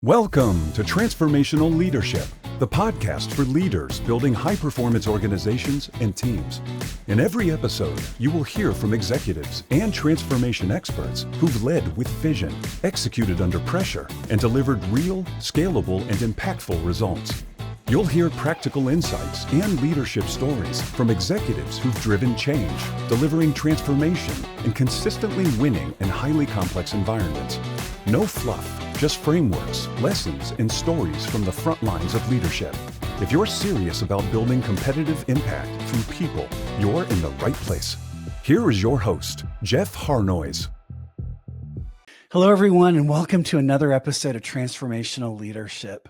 Welcome to Transformational Leadership, the podcast for leaders building high-performance organizations and teams. In every episode, you will hear from executives and transformation experts who've led with vision, executed under pressure, and delivered real, scalable, and impactful results. You'll hear practical insights and leadership stories from executives who've driven change, delivering transformation, and consistently winning in highly complex environments. No fluff, just frameworks, lessons, and stories from the front lines of leadership. If you're serious about building competitive impact through people, you're in the right place. Here is your host, Jeff Harnois. Hello, everyone, and welcome to another episode of Transformational Leadership.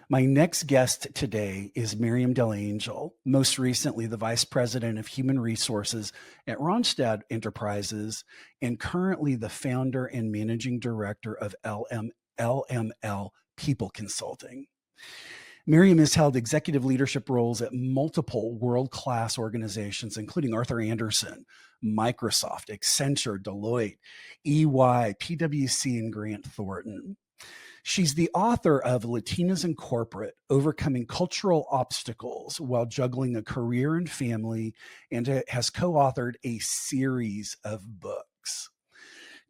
My next guest today is Miriam Del Angel, most recently the Vice President of Human Resources at Ronstad Enterprises, and currently the founder and managing director of LML People Consulting. Myriam has held executive leadership roles at multiple world-class organizations, including Arthur Andersen, Microsoft, Accenture, Deloitte, EY, PwC, and Grant Thornton. She's the author of Latinas in Corporate, Overcoming Cultural Obstacles While Juggling a Career and Family, and has co-authored a series of books.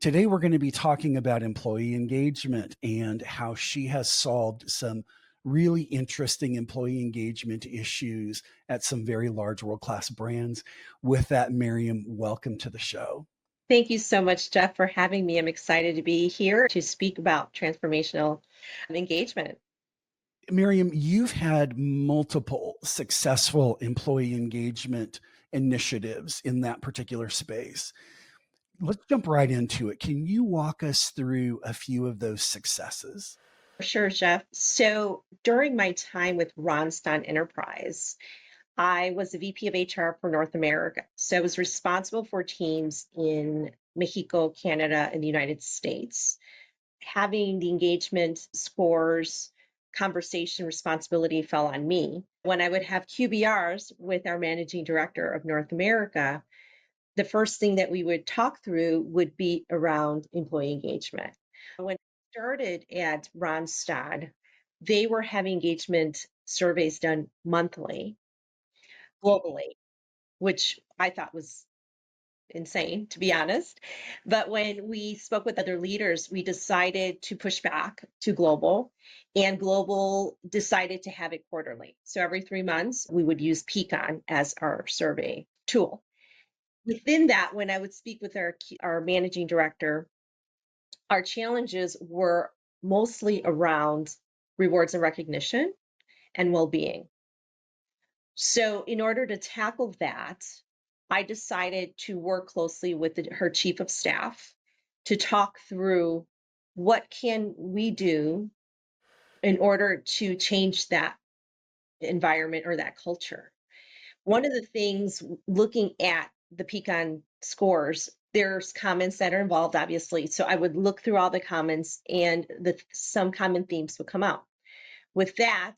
Today, we're going to be talking about employee engagement and how she has solved some really interesting employee engagement issues at some very large world-class brands. With that, Myriam, welcome to the show. Thank you so much, Jeff, for having me. I'm excited to be here to speak about transformational engagement. Myriam, you've had multiple successful employee engagement initiatives in that particular space. Let's jump right into it. Can you walk us through a few of those successes? Sure, Jeff. So during my time with Ronstad Enterprise, I was the VP of HR for North America. So I was responsible for teams in Mexico, Canada, and the United States. Having the engagement scores, conversation responsibility fell on me. When I would have QBRs with our managing director of North America, the first thing that we would talk through would be around employee engagement. When I started at Ronstad, they were having engagement surveys done monthly globally, which I thought was insane, to be honest. But when we spoke with other leaders, we decided to push back to global, and global decided to have it quarterly. So every 3 months, we would use Peakon as our survey tool. Within that, when I would speak with our managing director, our challenges were mostly around rewards and recognition and well-being. So in order to tackle that, I decided to work closely with her chief of staff to talk through what can we do in order to change that environment or that culture. One of the things, looking at the Peakon scores, there's comments that are involved, obviously. So I would look through all the comments, and some common themes would come out. With that,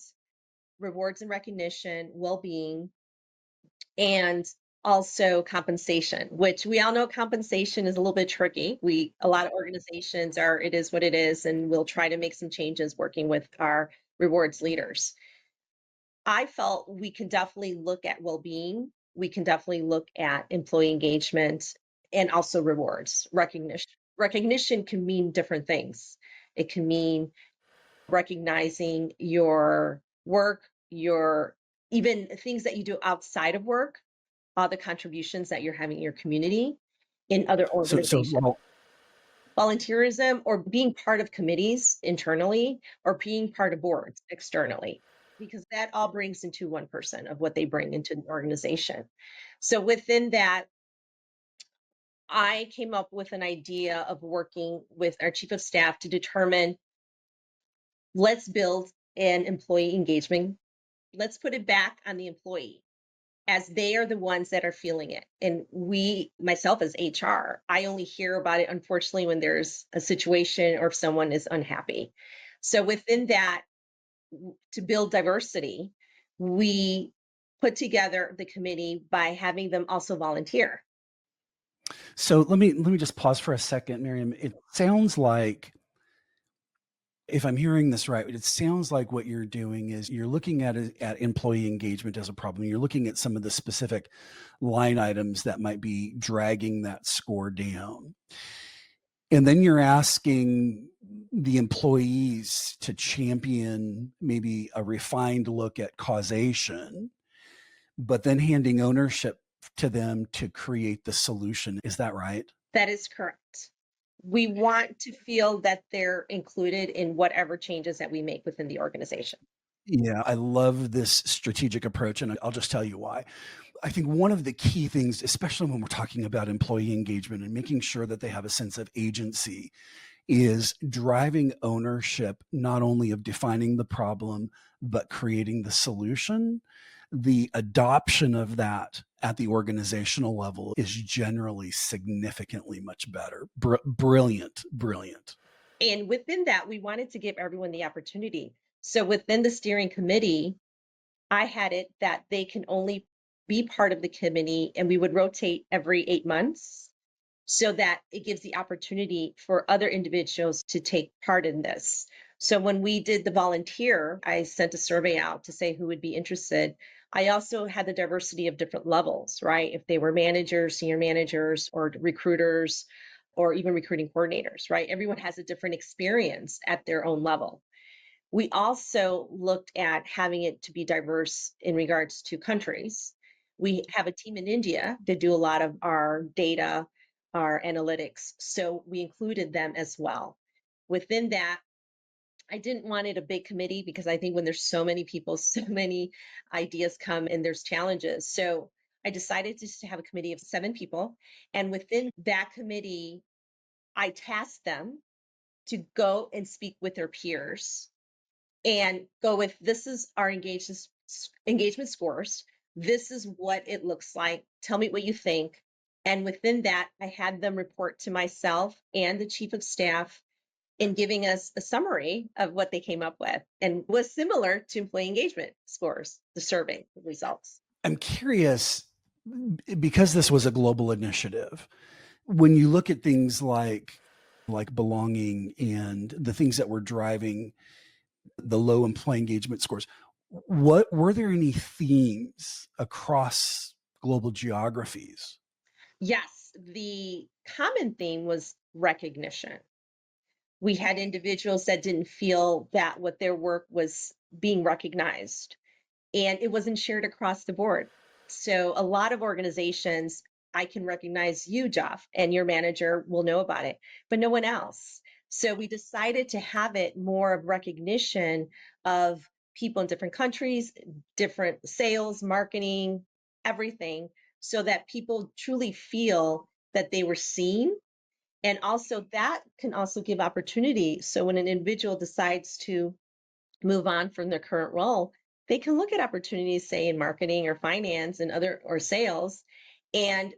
rewards and recognition, well-being, and also compensation, which we all know compensation is a little bit tricky. A lot of organizations it is what it is, and we'll try to make some changes working with our rewards leaders. I felt we can definitely look at well-being. We can definitely look at employee engagement and also rewards, recognition. Recognition can mean different things. It can mean recognizing your work, your even things that you do outside of work, the contributions that you're having in your community, in other organizations. Volunteerism, or being part of committees internally, or being part of boards externally, because that all brings into 1% of what they bring into the organization. So within that, I came up with an idea of working with our chief of staff to determine, let's build an employee engagement. Let's put it back on the employee, as they are the ones that are feeling it. And myself as HR, I only hear about it, unfortunately, when there's a situation or if someone is unhappy. So within that, to build diversity, we put together the committee by having them also volunteer. So let me just pause for a second, Myriam. It sounds like If I'm hearing this right, it sounds like what you're doing is you're looking at employee engagement as a problem. You're looking at some of the specific line items that might be dragging that score down. And then you're asking the employees to champion maybe a refined look at causation, but then handing ownership to them to create the solution. Is that right? That is correct. We want to feel that they're included in whatever changes that we make within the organization. Yeah, I love this strategic approach, and I'll just tell you why. I think one of the key things, especially when we're talking about employee engagement and making sure that they have a sense of agency, is driving ownership, not only of defining the problem, but creating the solution. The adoption of that at the organizational level is generally significantly much better. Brilliant, brilliant. And within that, we wanted to give everyone the opportunity. So within the steering committee, I had it that they can only be part of the committee, and we would rotate every 8 months so that it gives the opportunity for other individuals to take part in this. So when we did the volunteer, I sent a survey out to say who would be interested. I also had the diversity of different levels, right? If they were managers, senior managers, or recruiters, or even recruiting coordinators, right? Everyone has a different experience at their own level. We also looked at having it to be diverse in regards to countries. We have a team in India that do a lot of our data, our analytics. So we included them as well. Within that, I didn't want it a big committee because I think when there's so many people, so many ideas come and there's challenges. So I decided just to have a committee of 7 people. And within that committee, I tasked them to go and speak with their peers and go with, this is our engagement scores. This is what it looks like. Tell me what you think. And within that, I had them report to myself and the chief of staff in giving us a summary of what they came up with, and was similar to employee engagement scores, the survey results. I'm curious, because this was a global initiative, when you look at things like belonging and the things that were driving the low employee engagement scores, what were there any themes across global geographies? Yes, the common theme was recognition. We had individuals that didn't feel that what their work was being recognized, and it wasn't shared across the board. So a lot of organizations, I can recognize you, Jeff, and your manager will know about it, but no one else. So we decided to have it more of recognition of people in different countries, different sales, marketing, everything, so that people truly feel that they were seen. And also that can also give opportunity. So when an individual decides to move on from their current role, they can look at opportunities, say in marketing or finance and other or sales, and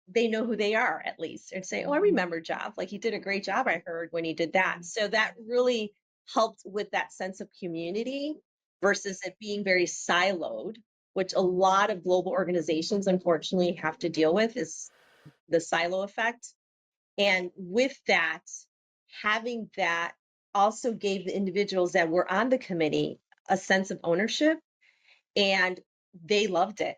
they know who they are at least, and say, "Oh, I remember Jeff. Like he did a great job. I heard when he did that." So that really helped with that sense of community versus it being very siloed, which a lot of global organizations unfortunately have to deal with, is the silo effect. And with that, having that also gave the individuals that were on the committee a sense of ownership, and they loved it.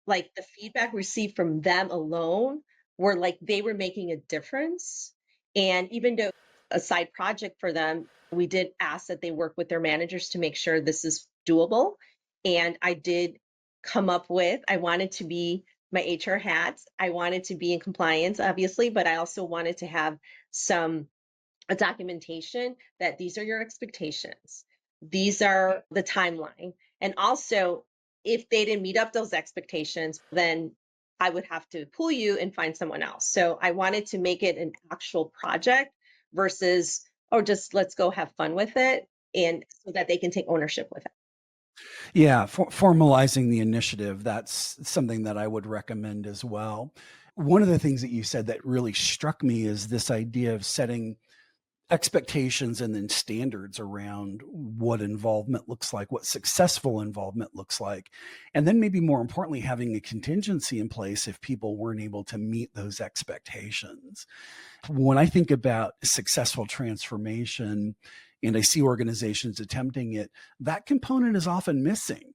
Like the feedback received from them alone were like they were making a difference. And even though a side project for them, we did ask that they work with their managers to make sure this is doable. And I did come up with, I wanted to be my HR hats. I wanted to be in compliance, obviously, but I also wanted to have some a documentation that these are your expectations. These are the timeline. And also, if they didn't meet up those expectations, then I would have to pull you and find someone else. So I wanted to make it an actual project versus, oh, just let's go have fun with it, and so that they can take ownership with it. Yeah, formalizing the initiative, that's something that I would recommend as well. One of the things that you said that really struck me is this idea of setting expectations and then standards around what involvement looks like, what successful involvement looks like. And then maybe more importantly, having a contingency in place if people weren't able to meet those expectations. When I think about successful transformation, and I see organizations attempting it, that component is often missing.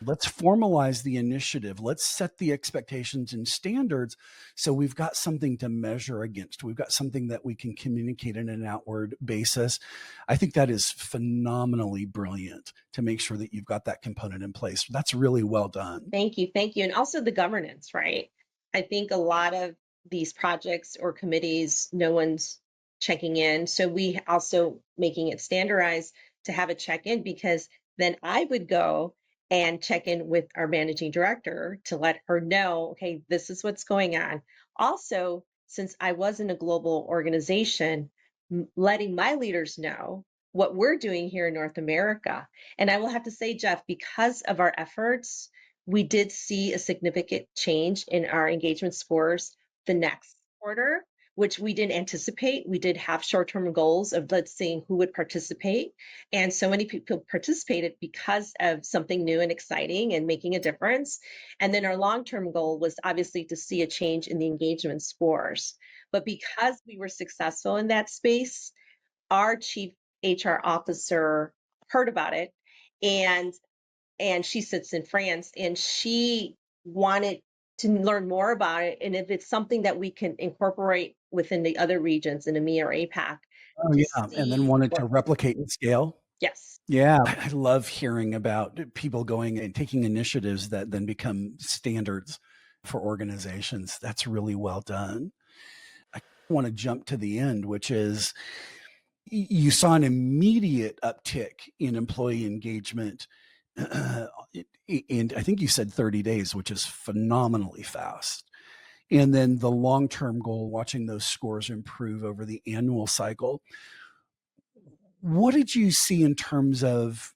Let's formalize the initiative. Let's set the expectations and standards so we've got something to measure against. We've got something that we can communicate in an outward basis. I think that is phenomenally brilliant to make sure that you've got that component in place. That's really well done. Thank you. Thank you. And also the governance, right? I think a lot of these projects or committees, no one's checking in. So we also making it standardized to have a check-in, because then I would go and check in with our managing director to let her know, okay, this is what's going on. Also, since I was in a global organization, letting my leaders know what we're doing here in North America. And I will have to say, Jeff, because of our efforts, we did see a significant change in our engagement scores the next quarter, which we didn't anticipate. We did have short-term goals of, let's see, who would participate. And so many people participated because of something new and exciting and making a difference. And then our long-term goal was obviously to see a change in the engagement scores. But because we were successful in that space, our chief HR officer heard about it, and she sits in France, and she wanted to learn more about it, and if it's something that we can incorporate within the other regions in EMEA or APAC Oh, to yeah. And then see wanted what. to replicate and scale. Yes. Yeah, I love hearing about people going and taking initiatives that then become standards for organizations. That's really well done. I want to jump to the end, which is you saw an immediate uptick in employee engagement. And I think you said 30 days, which is phenomenally fast. And then the long term goal, watching those scores improve over the annual cycle. What did you see in terms of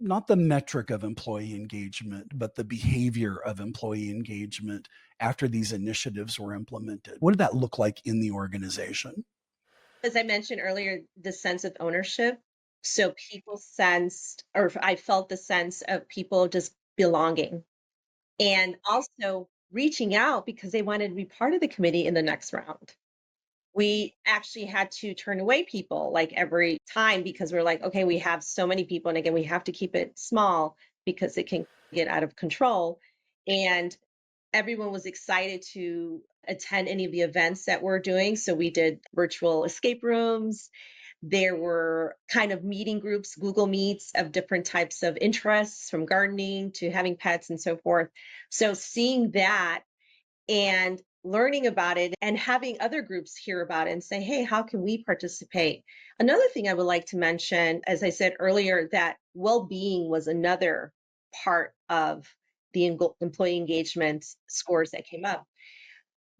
not the metric of employee engagement, but the behavior of employee engagement after these initiatives were implemented? What did that look like in the organization? As I mentioned earlier, the sense of ownership. So people sensed, or I felt the sense of people just belonging, and also reaching out because they wanted to be part of the committee in the next round. We actually had to turn away people like every time, because we're like, okay, we have so many people. And again, we have to keep it small because it can get out of control. And everyone was excited to attend any of the events that we're doing. So we did virtual escape rooms. There were kind of meeting groups, Google Meets of different types of interests, from gardening to having pets and so forth. So seeing that and learning about it and having other groups hear about it and say, hey, how can we participate? Another thing I would like to mention, as I said earlier, that well-being was another part of the employee engagement scores that came up.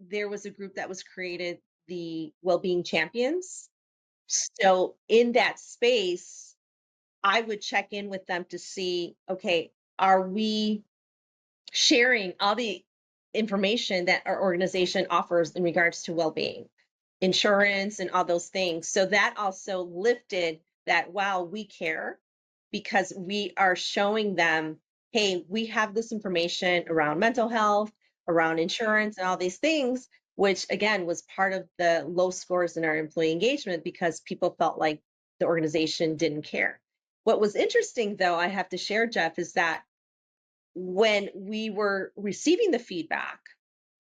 There was a group that was created, the Wellbeing Champions. So in that space, I would check in with them to see, okay, are we sharing all the information that our organization offers in regards to well-being, insurance, and all those things? So that also lifted that, wow, we care, because we are showing them, hey, we have this information around mental health, around insurance, and all these things, which again was part of the low scores in our employee engagement because people felt like the organization didn't care. What was interesting, though, I have to share, Jeff, is that when we were receiving the feedback,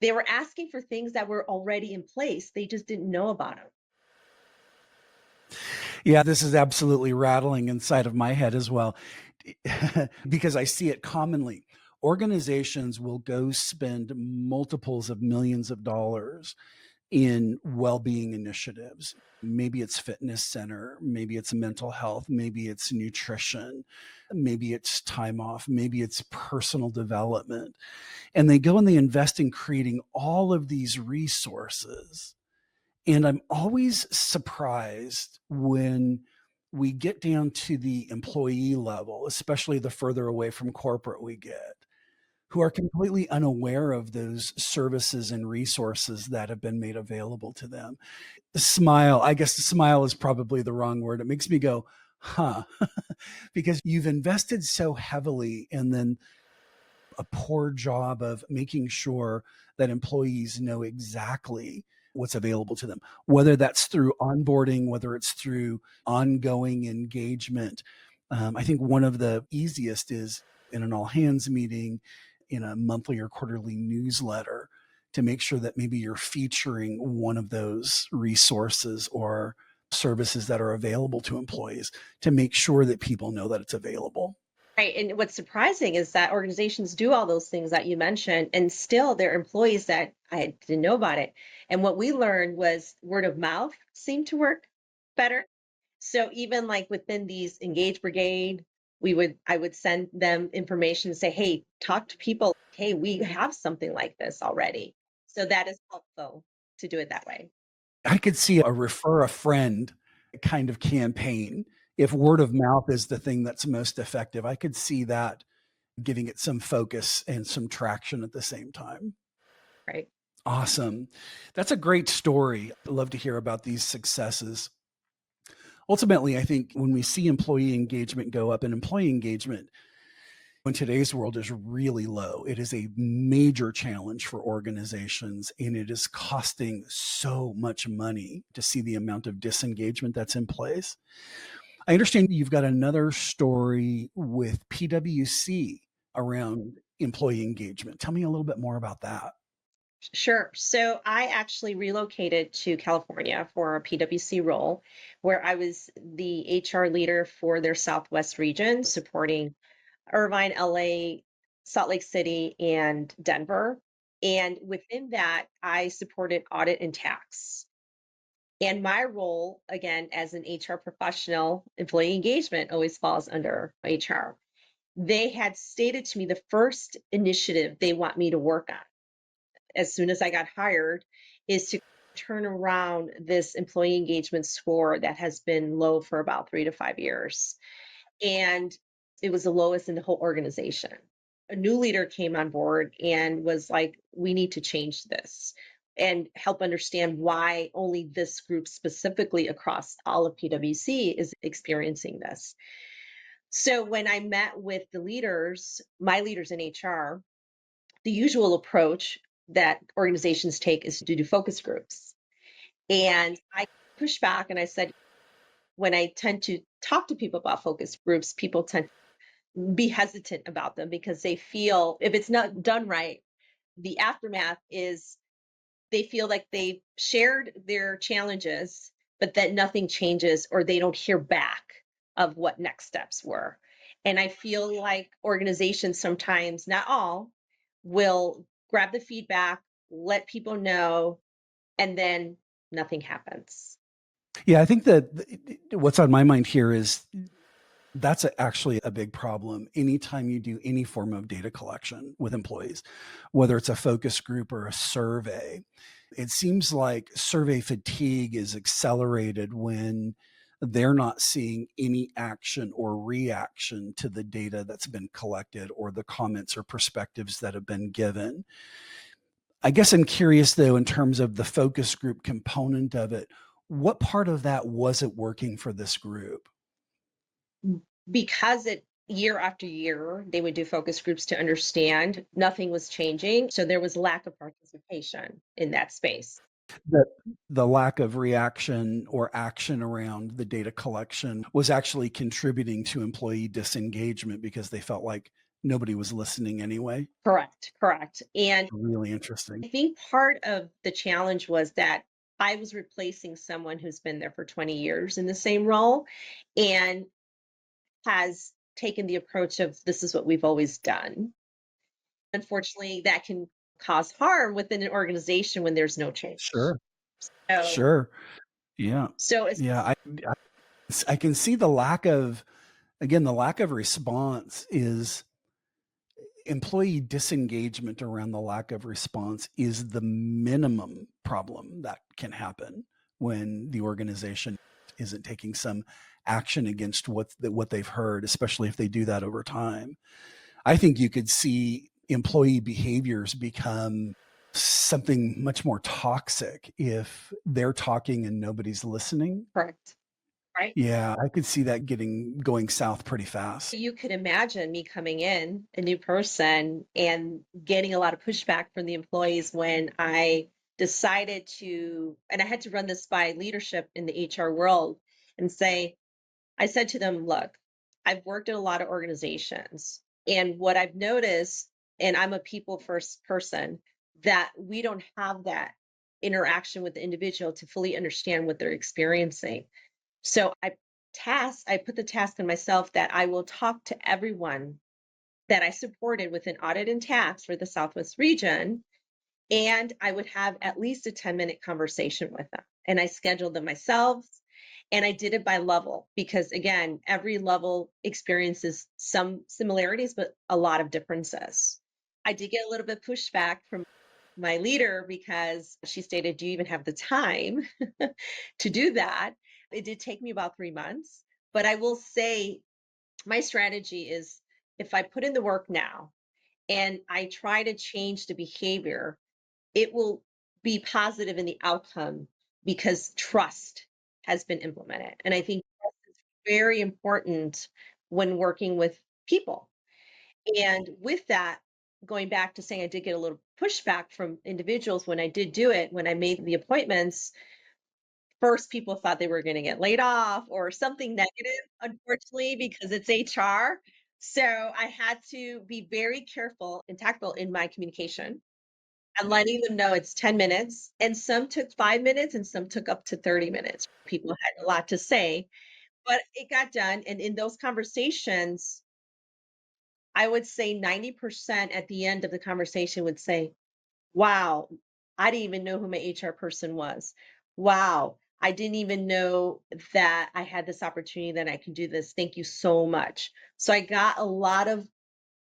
they were asking for things that were already in place. They just didn't know about them. Yeah, this is absolutely rattling inside of my head as well, because I see it commonly. Organizations will go spend multiples of millions of dollars in well-being initiatives. Maybe it's fitness center, maybe it's mental health, maybe it's nutrition, maybe it's time off, maybe it's personal development. And they go and they invest in creating all of these resources. And I'm always surprised when we get down to the employee level, especially the further away from corporate we get, who are completely unaware of those services and resources that have been made available to them. The smile, I guess the smile is probably the wrong word. It makes me go, huh, because you've invested so heavily and then a poor job of making sure that employees know exactly what's available to them, whether that's through onboarding, whether it's through ongoing engagement. I think one of the easiest is in an all hands meeting, in a monthly or quarterly newsletter, to make sure that maybe you're featuring one of those resources or services that are available to employees, to make sure that people know that it's available. Right. And what's surprising is that organizations do all those things that you mentioned, and still there are employees that I didn't know about it. And what we learned was word of mouth seemed to work better. So even like within these Engage Brigade, I would send them information and say, hey, talk to people. Hey, we have something like this already. So that is helpful to do it that way. I could see a refer a friend kind of campaign. If word of mouth is the thing that's most effective, I could see that giving it some focus and some traction at the same time. Right. Awesome. That's a great story. I love to hear about these successes. Ultimately, I think when we see employee engagement go up, and employee engagement in today's world is really low, it is a major challenge for organizations, and it is costing so much money to see the amount of disengagement that's in place. I understand you've got another story with PwC around employee engagement. Tell me a little bit more about that. Sure. So I actually relocated to California for a PwC role where I was the HR leader for their Southwest region, supporting Irvine, LA, Salt Lake City, and Denver. And within that, I supported audit and tax. And my role, again, as an HR professional, employee engagement always falls under HR. They had stated to me the first initiative they want me to work on as soon as I got hired is to turn around this employee engagement score that has been low for about 3 to 5 years. And it was the lowest in the whole organization. A new leader came on board and was like, we need to change this and help understand why only this group specifically across all of PwC is experiencing this. So when I met with the leaders, my leaders in HR, the usual approach that organizations take is to do focus groups. And I pushed back and I said, when I tend to talk to people about focus groups, people tend to be hesitant about them because they feel if it's not done right, the aftermath is they feel like they shared their challenges, but that nothing changes or they don't hear back of what next steps were. And I feel like organizations sometimes, not all, will grab the feedback, let people know, and then nothing happens. Yeah, I think that what's on my mind here is that's actually a big problem. Anytime you do any form of data collection with employees, whether it's a focus group or a survey, it seems like survey fatigue is accelerated when they're not seeing any action or reaction to the data that's been collected or the comments or perspectives that have been given. I guess I'm curious, though, in terms of the focus group component of it, what part of that wasn't working for this group? Because it year after year, they would do focus groups to understand nothing was changing. So there was lack of participation in that space. That the lack of reaction or action around the data collection was actually contributing to employee disengagement because they felt like nobody was listening anyway. Correct, correct. And Really interesting. I think part of the challenge was that I was replacing someone who's been there for 20 years in the same role and has taken the approach of this is what we've always done. Unfortunately, that can cause harm within an organization when there's no change. Sure. So, Sure. Yeah. so it's Yeah. I can see the lack of, again, the lack of response is employee disengagement around the lack of response is the minimum problem that can happen when the organization isn't taking some action against what they've heard, especially if they do that over time. I think you could see employee behaviors become something much more toxic if they're talking and nobody's listening. correct, right? Yeah, I could see that going south pretty fast. You could imagine me coming in, a new person, and getting a lot of pushback from the employees when I decided to, and I had to run this by leadership in the HR world and say, I said to them, look, I've worked at a lot of organizations, and what I've noticed, and I'm a people first person, that we don't have that interaction with the individual to fully understand what they're experiencing. So I put the task on myself that I will talk to everyone that I supported with an audit and tax for the Southwest region, and I would have at least a 10-minute conversation with them. And I scheduled them myself. And I did it by level because, again, every level experiences some similarities, but a lot of differences. I did get a little bit pushback from my leader because she stated, do you even have the time to do that? It did take me about 3 months. But I will say my strategy is if I put in the work now and I try to change the behavior, it will be positive in the outcome because trust has been implemented. And I think trust is very important when working with people. And with that, going back to saying I did get a little pushback from individuals when I did do it, when I made the appointments, first people thought they were going to get laid off or something negative, unfortunately, because it's HR. So I had to be very careful and tactful in my communication and letting them know it's 10 minutes. And some took 5 minutes and some took up to 30 minutes. People had a lot to say, but it got done. And in those conversations, I would say 90% at the end of the conversation would say, wow, I didn't even know who my HR person was. Wow, I didn't even know that I had this opportunity that I can do this. Thank you so much. So I got a lot of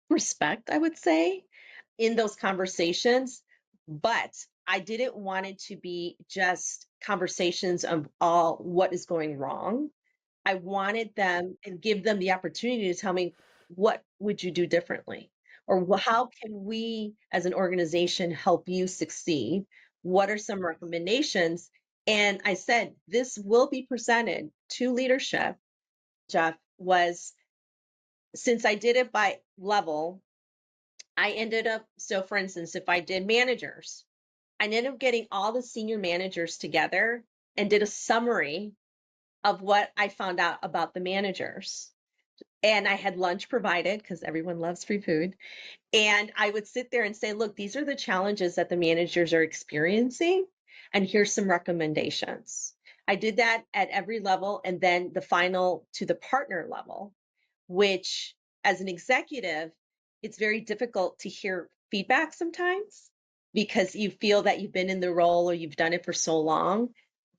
respect, I would say, in those conversations, but I didn't want it to be just conversations of all what is going wrong. I wanted them and give them the opportunity to tell me, what would you do differently? Or how can we as an organization help you succeed? What are some recommendations? And I said, this will be presented to leadership. Jeff, was since I did it by level, I ended up, so for instance, if I did managers, I ended up getting all the senior managers together and did a summary of what I found out about the managers. And I had lunch provided because everyone loves free food. And I would sit there and say, look, these are the challenges that the managers are experiencing. And here's some recommendations. I did that at every level. And then the final to the partner level, which as an executive, it's very difficult to hear feedback sometimes because you feel that you've been in the role or you've done it for so long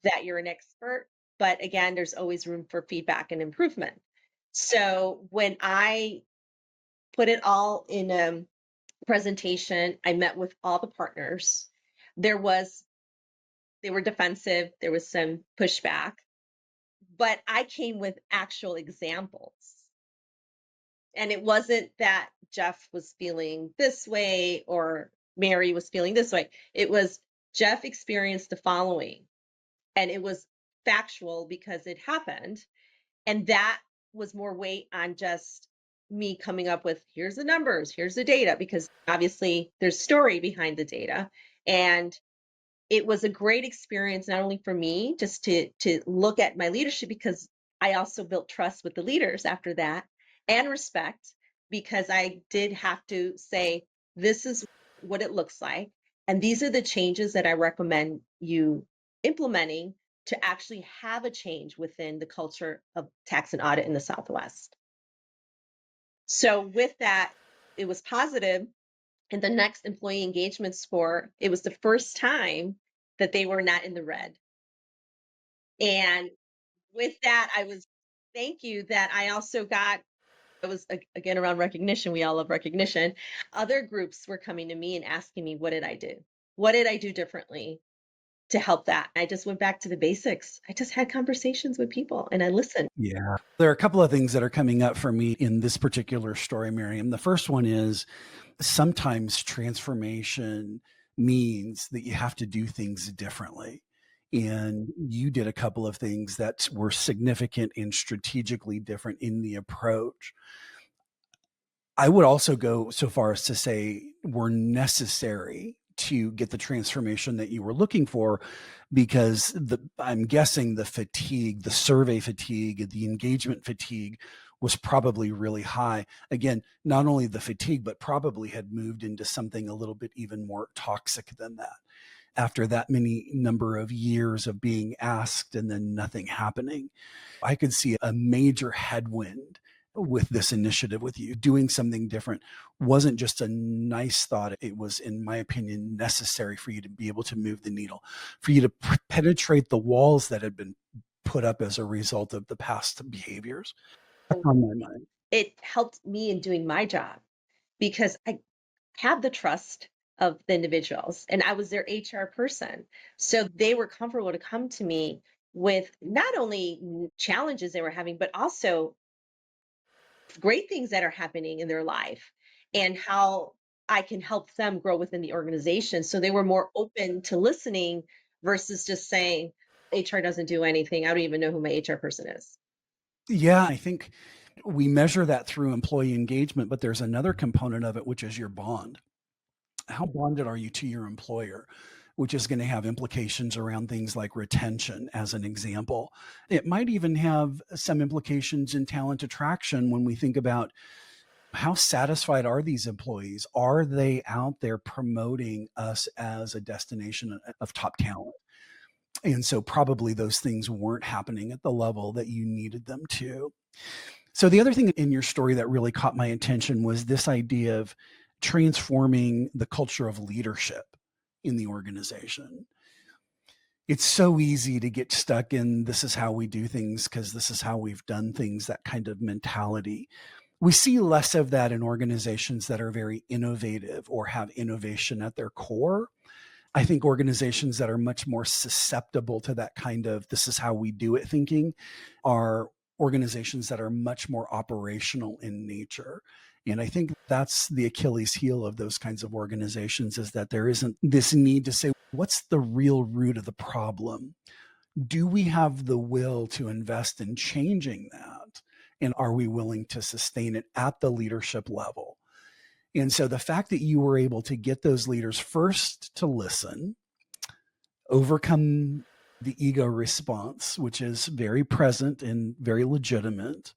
that you're an expert. But again, there's always room for feedback and improvement. So when I put it all in a presentation, I met with all the partners. There was, they were defensive, there was some pushback, but I came with actual examples. And it wasn't that Jeff was feeling this way or Mary was feeling this way. It was Jeff experienced the following, and it was factual because it happened. And that was more weight on just me coming up with here's the numbers, here's the data, because obviously there's story behind the data. And it was a great experience, not only for me, just to look at my leadership, because I also built trust with the leaders after that and respect, because I did have to say, this is what it looks like. And these are the changes that I recommend you implementing to actually have a change within the culture of tax and audit in the Southwest. So with that, it was positive. And the next employee engagement score, it was the first time that they were not in the red. And with that, thank you, that I also got, it was again around recognition. We all love recognition. Other groups were coming to me and asking me, what did I do? What did I do differently to help that? I just went back to the basics. I just had conversations with people and I listened. Yeah. There are a couple of things that are coming up for me in this particular story, Miriam. The first one is sometimes transformation means that you have to do things differently. And you did a couple of things that were significant and strategically different in the approach. I would also go so far as to say were necessary to get the transformation that you were looking for, because I'm guessing the fatigue, the survey fatigue, the engagement fatigue was probably really high. Again, not only the fatigue, but probably had moved into something a little bit even more toxic than that after that many number of years of being asked and then nothing happening. I could see a major headwind with this initiative with you. Doing something different wasn't just a nice thought. It was, in my opinion, necessary for you to be able to move the needle, for you to penetrate the walls that had been put up as a result of the past behaviors. That's on my mind. It helped me in doing my job because I had the trust of the individuals and I was their HR person. So they were comfortable to come to me with not only challenges they were having, but also great things that are happening in their life and how I can help them grow within the organization. So they were more open to listening versus just saying, HR doesn't do anything. I don't even know who my HR person is. Yeah, I think we measure that through employee engagement, but there's another component of it, which is your bond. How bonded are you to your employer? Which is going to have implications around things like retention, as an example. It might even have some implications in talent attraction when we think about how satisfied are these employees? Are they out there promoting us as a destination of top talent? And so probably those things weren't happening at the level that you needed them to. So the other thing in your story that really caught my attention was this idea of transforming the culture of leadership in the organization. It's so easy to get stuck in this is how we do things because this is how we've done things, that kind of mentality. We see less of that in organizations that are very innovative or have innovation at their core. I think organizations that are much more susceptible to that kind of this is how we do it thinking are organizations that are much more operational in nature. And I think that's the Achilles heel of those kinds of organizations, is that there isn't this need to say, what's the real root of the problem? Do we have the will to invest in changing that? And are we willing to sustain it at the leadership level? And so the fact that you were able to get those leaders first to listen, overcome the ego response, which is very present and very legitimate,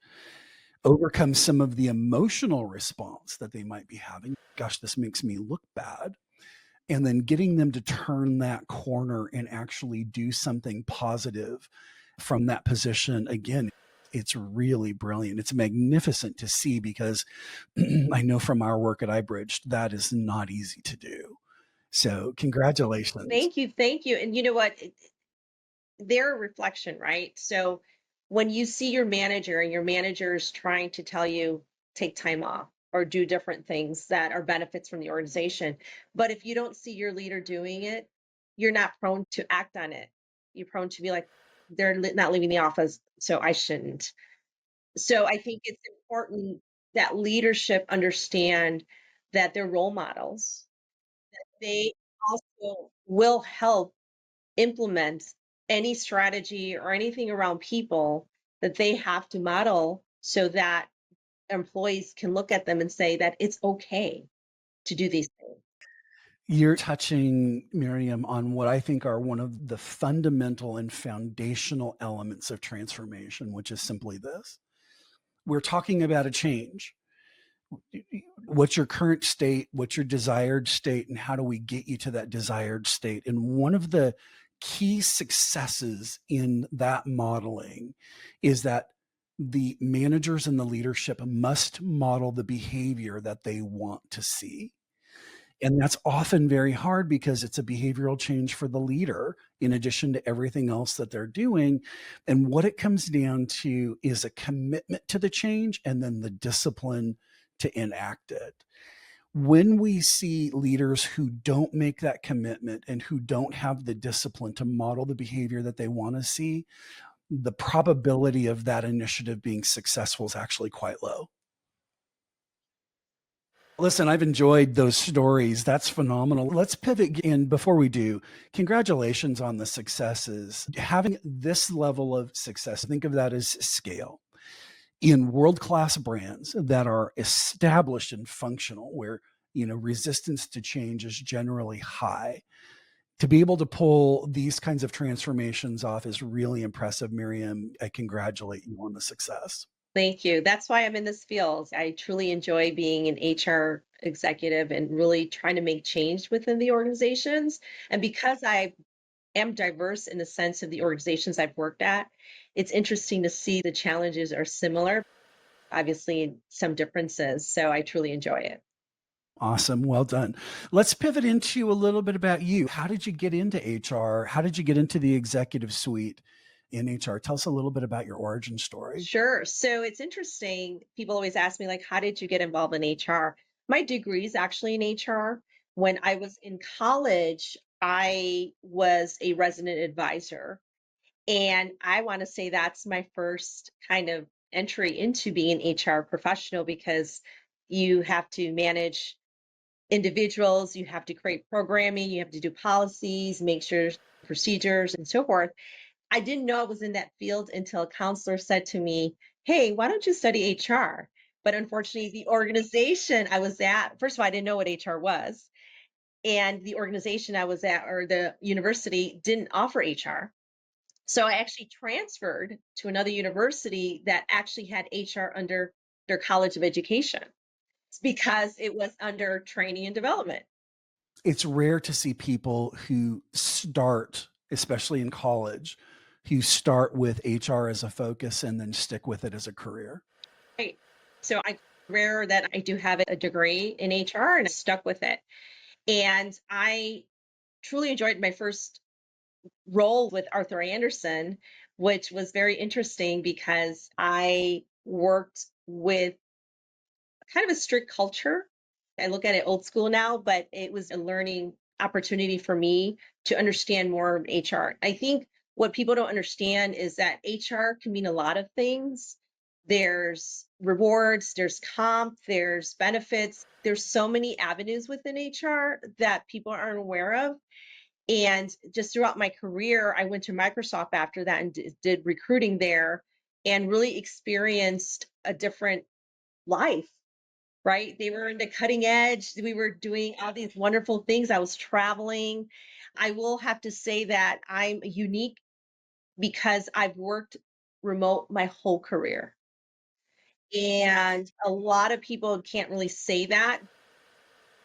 overcome some of the emotional response that they might be having. Gosh, this makes me look bad. And then getting them to turn that corner and actually do something positive from that position. Again, it's really brilliant. It's magnificent to see, because I know from our work at iBridge, that is not easy to do. So congratulations. Thank you. Thank you. And you know what? They're a reflection, right? So when you see your manager and your manager is trying to tell you, take time off or do different things that are benefits from the organization, but if you don't see your leader doing it, you're not prone to act on it. You're prone to be like, they're not leaving the office, so I shouldn't. So I think it's important that leadership understand that they're role models. They also will help implement any strategy or anything around people that they have to model so that employees can look at them and say that it's okay to do these things. You're touching, Miriam, on what I think are one of the fundamental and foundational elements of transformation, which is simply this. We're talking about a change. What's your current state? What's your desired state? And how do we get you to that desired state? And one of the key successes in that modeling is that the managers and the leadership must model the behavior that they want to see. And that's often very hard because it's a behavioral change for the leader, in addition to everything else that they're doing. And what it comes down to is a commitment to the change and then the discipline to enact it. When we see leaders who don't make that commitment and who don't have the discipline to model the behavior that they want to see, the probability of that initiative being successful is actually quite low. Listen, I've enjoyed those stories. That's phenomenal. Let's pivot. And before we do, congratulations on the successes. Having this level of success, think of that as scale in world-class brands that are established and functional, where resistance to change is generally high. To be able to pull these kinds of transformations off is really impressive, Miriam. I congratulate you on the success. Thank you. That's why I'm in this field. I truly enjoy being an HR executive and really trying to make change within the organizations. And because I am diverse in the sense of the organizations I've worked at, it's interesting to see the challenges are similar, obviously some differences. So I truly enjoy it. Awesome. Well done. Let's pivot into a little bit about you. How did you get into HR? How did you get into the executive suite in HR? Tell us a little bit about your origin story. Sure. So it's interesting. People always ask me, like, how did you get involved in HR? My degree is actually in HR. When I was in college, I was a resident advisor. And I want to say that's my first kind of entry into being an HR professional because you have to manage individuals, you have to create programming, you have to do policies, make sure procedures and so forth. I didn't know I was in that field until a counselor said to me, "Hey, why don't you study HR?" But unfortunately, the organization I was at, first of all, I didn't know what HR was. And the organization I was at, or the university, didn't offer HR. So I actually transferred to another university that actually had HR under their College of Education. It's because it was under training and development. It's rare to see people who start, especially in college, who start with HR as a focus and then stick with it as a career. Right. So I rare that I do have a degree in HR and I stuck with it. And I truly enjoyed my first role with Arthur Andersen, which was very interesting because I worked with kind of a strict culture. I look at it old school now, but it was a learning opportunity for me to understand more of HR. I think what people don't understand is that HR can mean a lot of things. There's rewards, there's comp, there's benefits. There's so many avenues within HR that people aren't aware of. And just throughout my career, I went to Microsoft after that and did recruiting there and really experienced a different life, right? They were in the cutting edge. We were doing all these wonderful things. I was traveling. I will have to say that I'm unique because I've worked remote my whole career. And a lot of people can't really say that.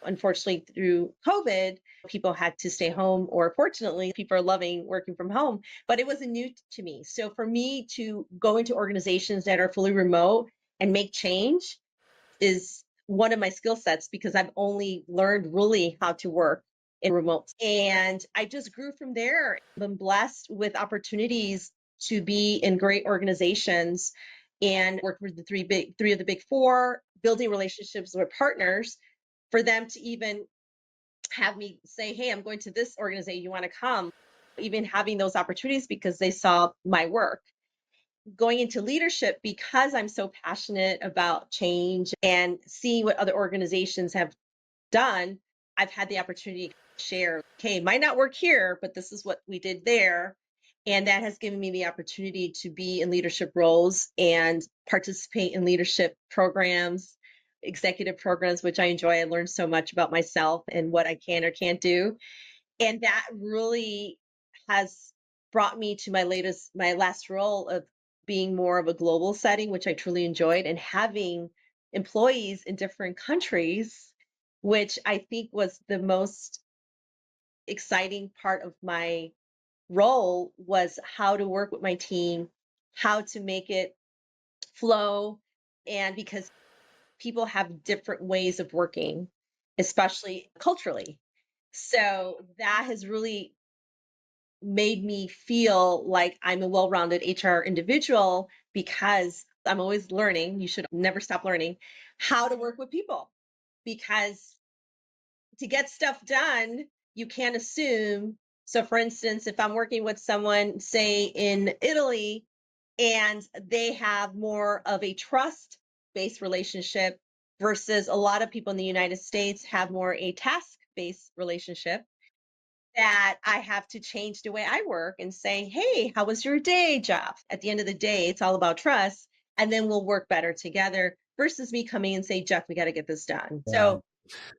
Unfortunately, through COVID, people had to stay home, or fortunately, people are loving working from home, but it wasn't new to me. So for me to go into organizations that are fully remote and make change is one of my skill sets because I've only learned really how to work in remote. And I just grew from there. I've been blessed with opportunities to be in great organizations and work with the three of the big four, building relationships with partners for them to even have me say, "Hey, I'm going to this organization. You want to come?" Even having those opportunities because they saw my work. Going into leadership because I'm so passionate about change and seeing what other organizations have done, I've had the opportunity to share, okay, might not work here, but this is what we did there. And that has given me the opportunity to be in leadership roles and participate in leadership programs, executive programs, which I enjoy. I learned so much about myself and what I can or can't do. And that really has brought me to my last role of being more of a global setting, which I truly enjoyed, and having employees in different countries, which I think was the most exciting part of my role, was how to work with my team, how to make it flow. And because people have different ways of working, especially culturally. So that has really made me feel like I'm a well-rounded HR individual because I'm always learning. You should never stop learning how to work with people because to get stuff done, you can't assume. So, for instance, if I'm working with someone, say in Italy, and they have more of a trust based relationship versus a lot of people in the United States have more a task based relationship, that I have to change the way I work and say, "Hey, how was your day, Jeff?" At the end of the day, it's all about trust, and then we'll work better together versus me coming and say, "Jeff, we got to get this done." Yeah. So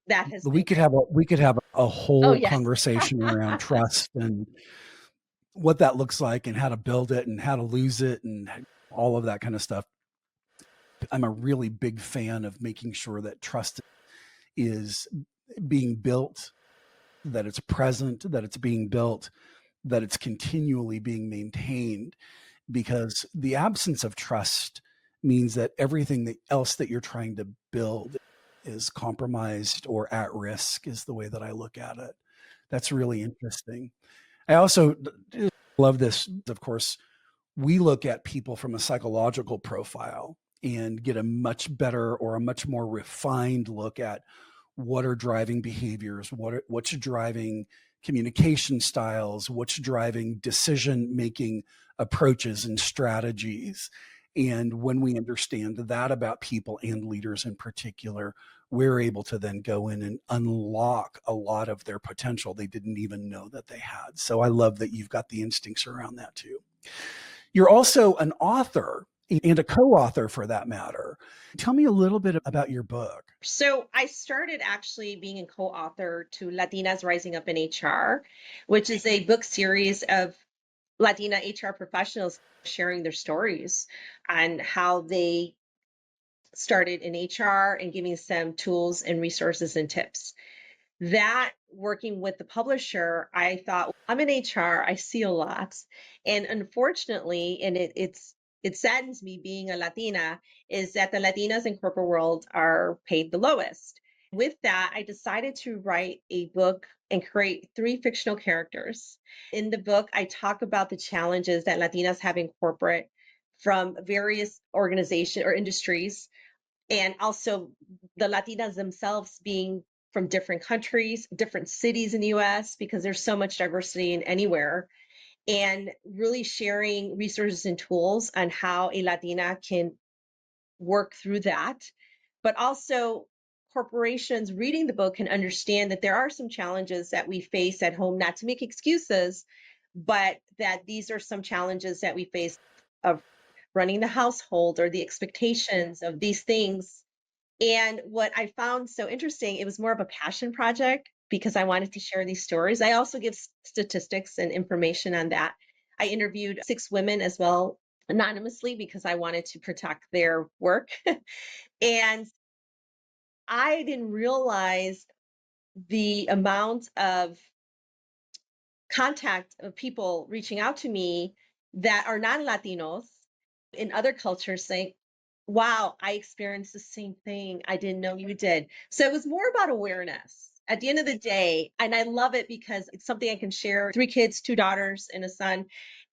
That has We been could great. have a Oh, whole yes. conversation around trust and what that looks like and how to build it and how to lose it and all of that kind of stuff. I'm a really big fan of making sure that trust is being built, that it's present, that it's being built, that it's continually being maintained, because the absence of trust means that everything else that you're trying to build is compromised or at risk, is the way that I look at it. That's really interesting. I also love this. Of course, we look at people from a psychological profile and get a much better or a much more refined look at what are driving behaviors, what's driving communication styles, what's driving decision making approaches and strategies. And when we understand that about people and leaders in particular, we're able to then go in and unlock a lot of their potential they didn't even know that they had. So I love that you've got the instincts around that too. You're also an author and a co-author for that matter. Tell me a little bit about your book. So I started actually being a co-author to Latinas Rising Up in HR, which is a book series of Latina HR professionals sharing their stories on how they started in HR and giving some tools and resources and tips. That working with the publisher, I thought, well, I'm in HR, I see a lot. And unfortunately, and it saddens me being a Latina, is that the Latinas in corporate world are paid the lowest. With that, I decided to write a book and create 3 fictional characters. In the book, I talk about the challenges that Latinas have in corporate from various organizations or industries, and also the Latinas themselves being from different countries, different cities in the US, because there's so much diversity in anywhere, and really sharing resources and tools on how a Latina can work through that. But also, corporations reading the book can understand that there are some challenges that we face at home, not to make excuses, but that these are some challenges that we face of running the household or the expectations of these things. And what I found so interesting, it was more of a passion project because I wanted to share these stories. I also give statistics and information on that. I interviewed 6 women as well, anonymously, because I wanted to protect their work. And I didn't realize the amount of contact of people reaching out to me that are non-Latinos in other cultures saying, wow, I experienced the same thing. I didn't know you did. So it was more about awareness at the end of the day. And I love it because it's something I can share. 3 kids, 2 daughters, and a son,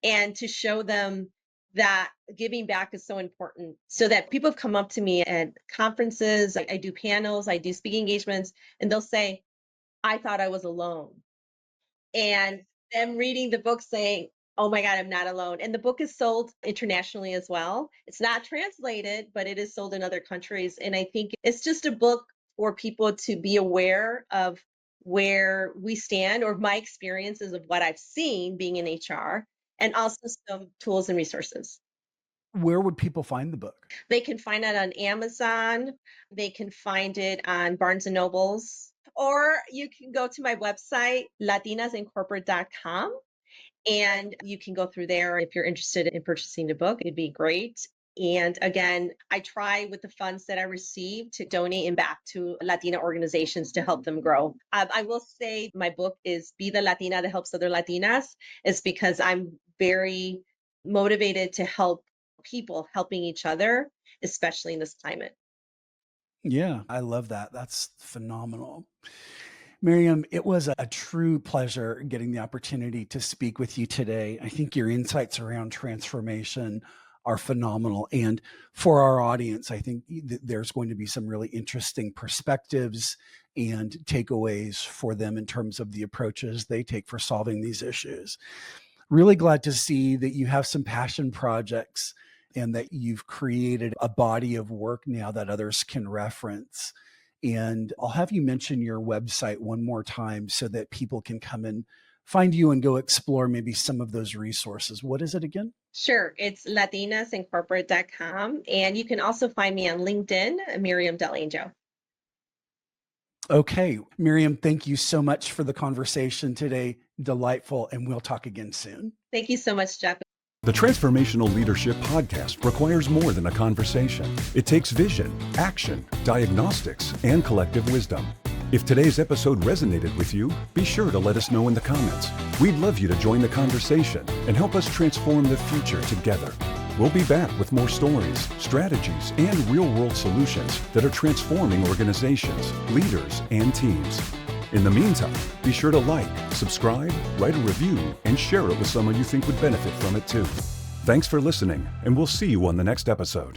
and to show them that giving back is so important. So that people have come up to me at conferences, I do panels, I do speaking engagements, and they'll say, I thought I was alone. And them reading the book saying, oh my God, I'm not alone. And the book is sold internationally as well. It's not translated, but it is sold in other countries. And I think it's just a book for people to be aware of where we stand or my experiences of what I've seen being in HR, and also some tools and resources. Where would people find the book? They can find it on Amazon. They can find it on Barnes and Nobles, or you can go to my website, latinasincorporate.com, and you can go through there if you're interested in purchasing the book. It'd be great. And again, I try with the funds that I receive to donate and back to Latina organizations to help them grow. I will say my book is Be the Latina that Helps Other Latinas, is because I'm very motivated to help people helping each other, especially in this climate. Yeah, I love that. That's phenomenal. Myriam, it was a true pleasure getting the opportunity to speak with you today. I think your insights around transformation are phenomenal. And for our audience, I think there's going to be some really interesting perspectives and takeaways for them in terms of the approaches they take for solving these issues. Really glad to see that you have some passion projects and that you've created a body of work now that others can reference. And I'll have you mention your website one more time so that people can come and find you and go explore maybe some of those resources. What is it again? Sure. It's latinasincorporate.com. And you can also find me on LinkedIn, Miriam Del Angel. Okay, Miriam, thank you so much for the conversation today. Delightful, and we'll talk again soon. Thank you so much, Jeff. The Transformational Leadership Podcast requires more than a conversation. It takes vision, action, diagnostics, and collective wisdom. If today's episode resonated with you, be sure to let us know in the comments. We'd love you to join the conversation and help us transform the future together. We'll be back with more stories, strategies, and real-world solutions that are transforming organizations, leaders, and teams. In the meantime, be sure to like, subscribe, write a review, and share it with someone you think would benefit from it too. Thanks for listening, and we'll see you on the next episode.